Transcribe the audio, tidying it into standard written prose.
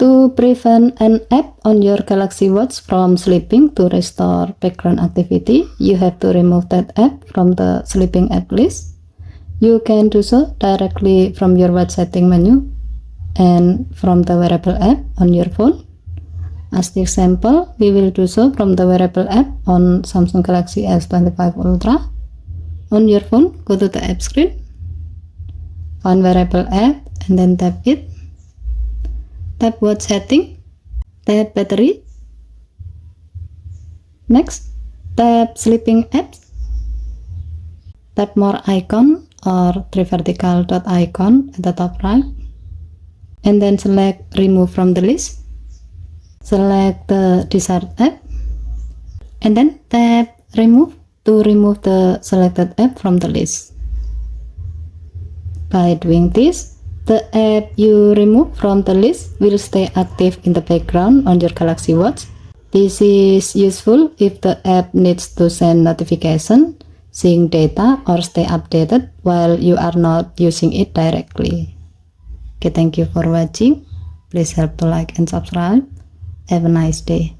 To prevent an app on your Galaxy Watch from sleeping to restore background activity, you have to remove that app from the sleeping app list. You can do so directly from your watch setting menu and from the wearable app on your phone. As the example, we will do so from the wearable app on Samsung Galaxy S25 Ultra. On your phone, go to the app screen, find wearable app and then tap it. Tap watch setting, tap battery. Next, tap sleeping apps. Tap more icon or three vertical dot icon at the top right. And then select remove from the list. Select the desired app. And then tap remove to remove the selected app from the list. By doing this, the app you remove from the list will stay active in the background on your Galaxy Watch. This is useful if the app needs to send notification, sync data, or stay updated while you are not using it directly. Okay, thank you for watching. Please help to like and subscribe. Have a nice day.